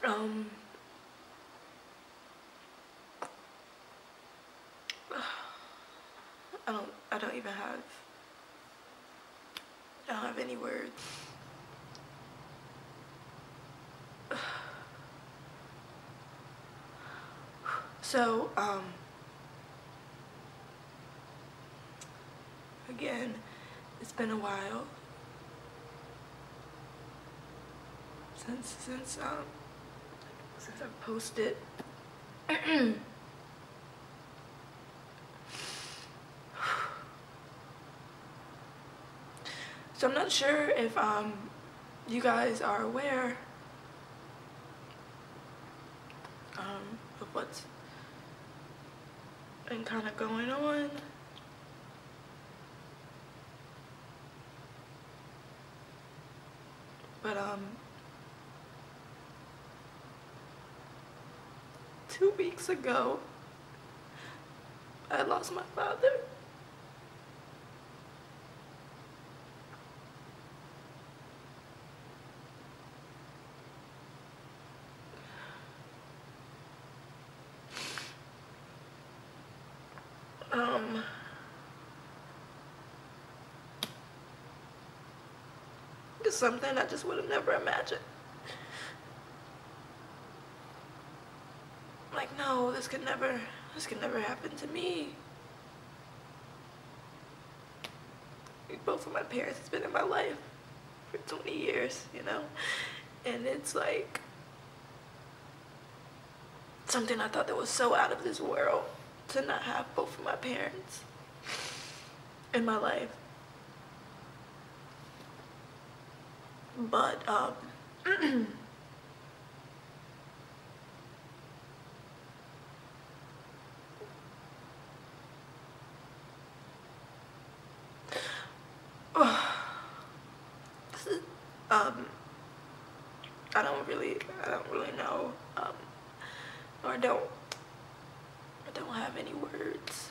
Um, I don't even have, I don't have any words. So, again, it's been a while since I've posted. So I'm not sure if you guys are aware of what's been kind of going on. But 2 weeks ago, I lost my father. It's something I just would have never imagined. Like, no, this could never happen to me. Both of my parents has been in my life for 20 years, you know? And it's like something I thought that was so out of this world, to not have both of my parents in my life. But I don't really know, or I don't have any words.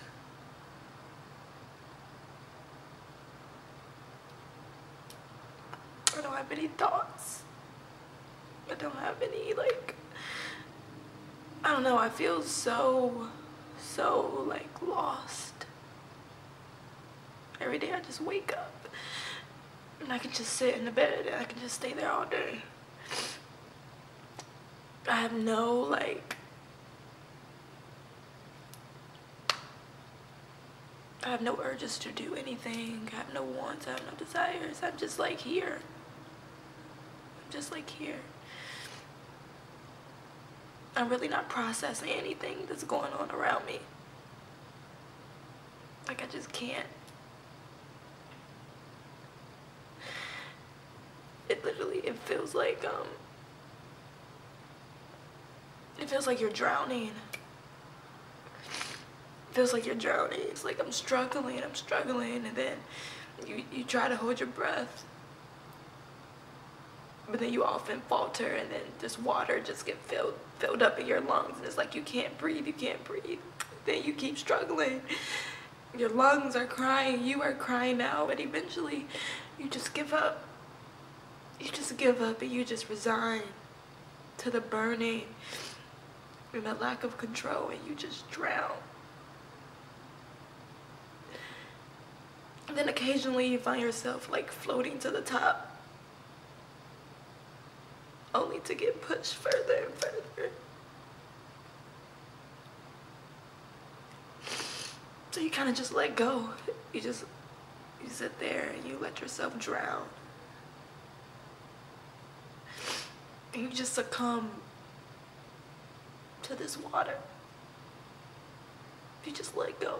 I don't have any thoughts. I don't have any, like, I don't know, I feel so like lost. Every day I just wake up and I can just sit in the bed and I can just stay there all day. I have no, like, I have no urges to do anything. I have no wants, I have no desires. I'm just like here. I'm just like here. I'm really not processing anything that's going on around me. Like, I just can't. It literally, it feels like you're drowning. It feels like you're drowning. It's like I'm struggling, and then you try to hold your breath, but then you often falter, and then this water just get filled up in your lungs, and it's like you can't breathe. Then you keep struggling. Your lungs are crying, you are crying out, but eventually you just give up. You just give up and you just resign to the burning and the lack of control, and you just drown. And then occasionally you find yourself like floating to the top, only to get pushed further and further. So you kind of just let go. You sit there and you let yourself drown. And you just succumb to this water. You just let go.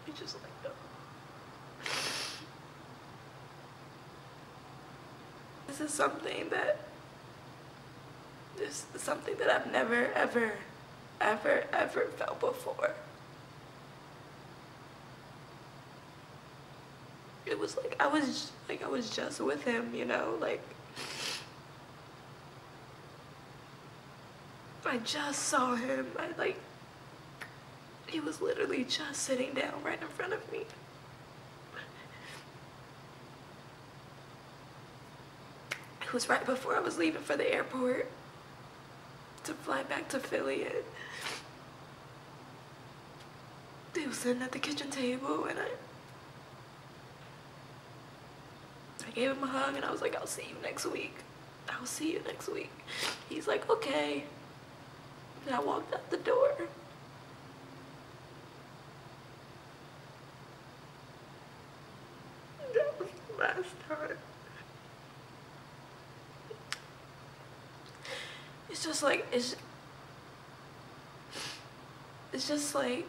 You just let go. This is something that I've never, ever felt before. It was like I was just with him, you know, like I just saw him. He was literally just sitting down right in front of me. It was right before I was leaving for the airport to fly back to Philly, and they was sitting at the kitchen table, and I gave him a hug, and I was like, I'll see you next week. I'll see you next week. He's like, okay. And I walked out the door. That was the last time. It's just like, it's just like,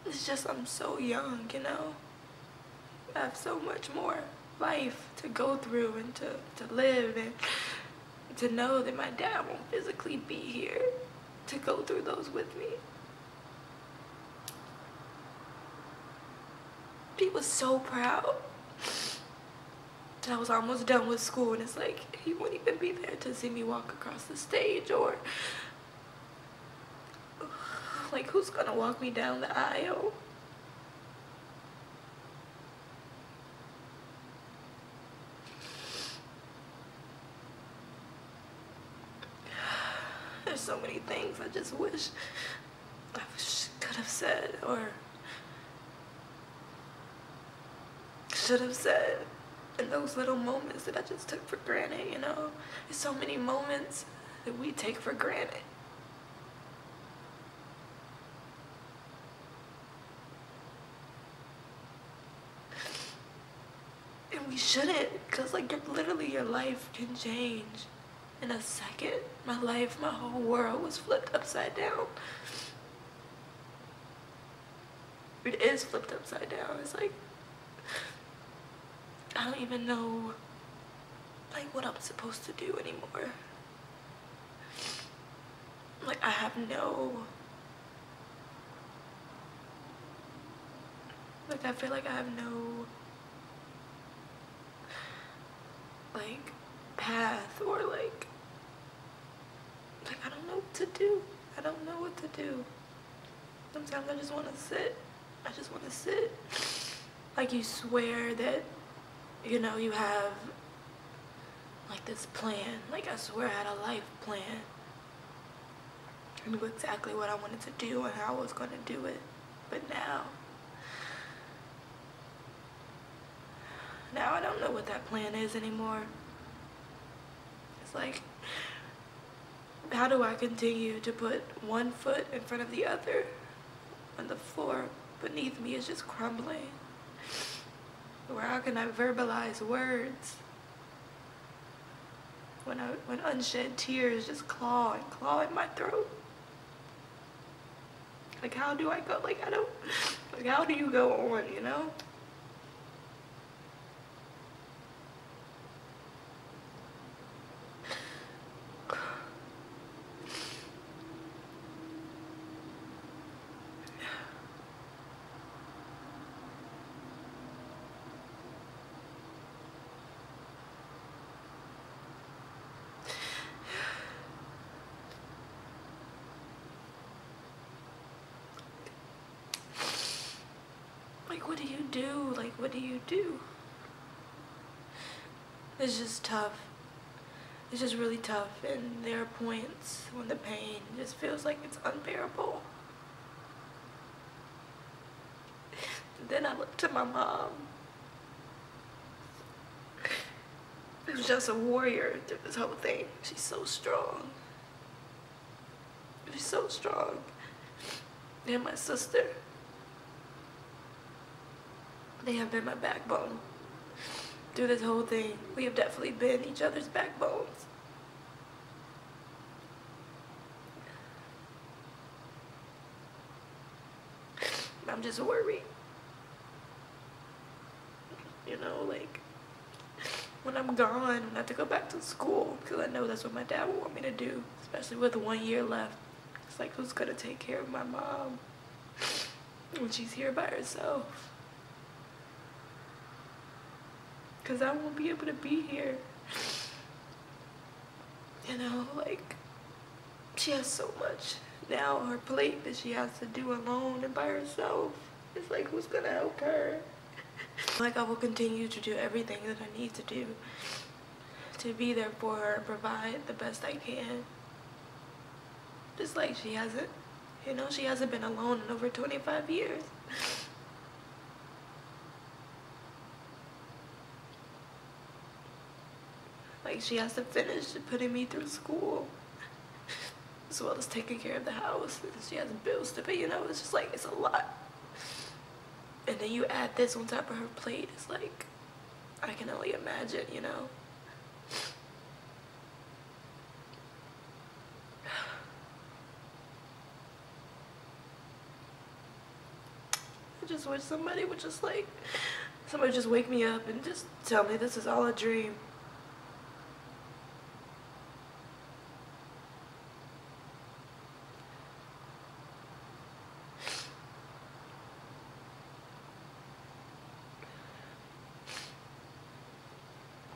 it's just, I'm so young, you know? I have so much more life to go through and to live, and to know that my dad won't physically be here to go through those with me. He was so proud that I was almost done with school, and it's like he wouldn't even be there to see me walk across the stage, or like, who's gonna walk me down the aisle? There's so many things I just wish I could have said or should have said in those little moments that I just took for granted, you know? There's so many moments that we take for granted. And we shouldn't, because like literally your life can change in a second. My life, my whole world was flipped upside down. It is flipped upside down. It's like, I don't even know like what I'm supposed to do anymore. Like, I have no, like, I feel like I have no like path, or like I don't know what to do. I don't know what to do. Sometimes I just want to sit. I just want to sit. Like, you swear that, you know, you have like this plan. Like, I swear I had a life plan. I knew exactly what I wanted to do and how I was going to do it. But now I don't know what that plan is anymore. It's like, how do I continue to put one foot in front of the other when the floor beneath me is just crumbling? Or how can I verbalize words when unshed tears just claw in my throat? Like, how do I go? Like, I don't, like, how do you go on, you know? Like, what do you do? Like, what do you do? It's just tough. It's just really tough, and there are points when the pain just feels like it's unbearable. Then I look to my mom, who's just a warrior through this whole thing. She's so strong. She's so strong. And my sister. They have been my backbone through this whole thing. We have definitely been each other's backbones. I'm just worried. You know, like, when I'm gone, I have to go back to school, because I know that's what my dad would want me to do, especially with 1 year left. It's like, who's gonna take care of my mom when she's here by herself? Because I won't be able to be here. You know, like, she has so much now on her plate that she has to do alone and by herself. It's like, who's gonna help her? Like, I will continue to do everything that I need to do to be there for her and provide the best I can. Just like she hasn't, you know, she hasn't been alone in over 25 years. Like, she has to finish putting me through school, as well as taking care of the house. And she has bills to pay, you know, it's just like, it's a lot. And then you add this on top of her plate, it's like, I can only imagine, you know. I just wish somebody would just like, somebody just wake me up and just tell me this is all a dream.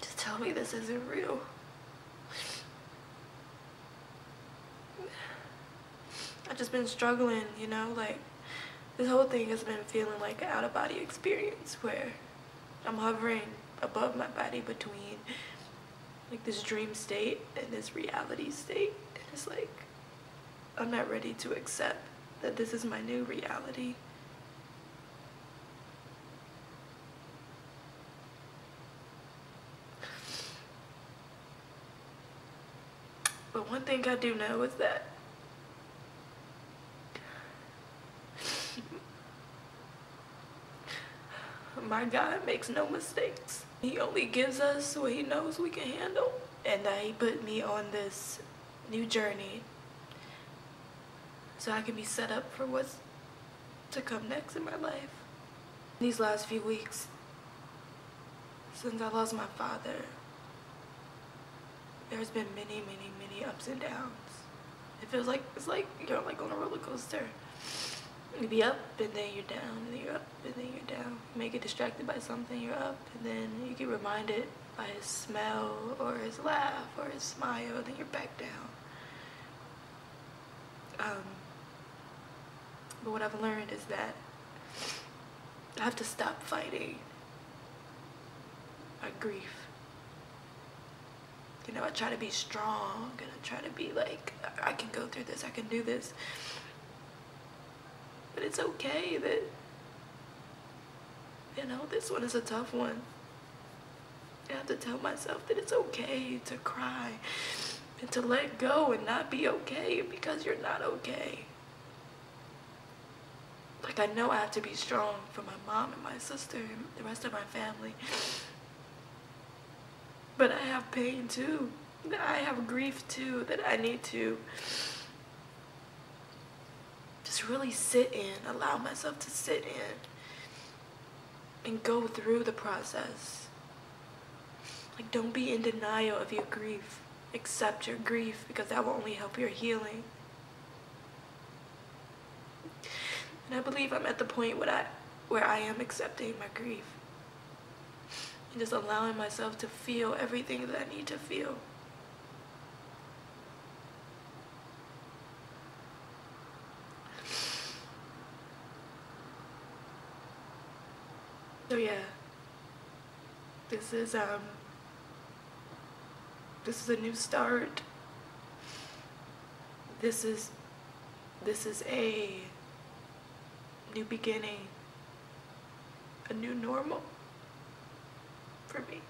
Just tell me this isn't real. I've just been struggling, you know, like, this whole thing has been feeling like an out-of-body experience where I'm hovering above my body between like this dream state and this reality state. And it's like, I'm not ready to accept that this is my new reality. But one thing I do know is that my God makes no mistakes. He only gives us what he knows we can handle. And that he put me on this new journey so I can be set up for what's to come next in my life. These last few weeks, since I lost my father, there's been many, many, many ups and downs. It feels like, it's like you're like on a roller coaster. You be up and then you're down, and then you're up and then you're down. You may get distracted by something, you're up, and then you get reminded by his smell or his laugh or his smile, and then you're back down. But what I've learned is that I have to stop fighting my grief. You know, I try to be strong and I try to be like, I can go through this, I can do this. But it's okay that, you know, this one is a tough one. I have to tell myself that it's okay to cry and to let go and not be okay because you're not okay. Like, I know I have to be strong for my mom and my sister and the rest of my family. But I have pain too. I have grief too that I need to just really sit in, allow myself to sit in and go through the process. Like, don't be in denial of your grief. Accept your grief because that will only help your healing. And I believe I'm at the point where I am accepting my grief. And just allowing myself to feel everything that I need to feel. So yeah, this is a new start. This is a new beginning, a new normal for me.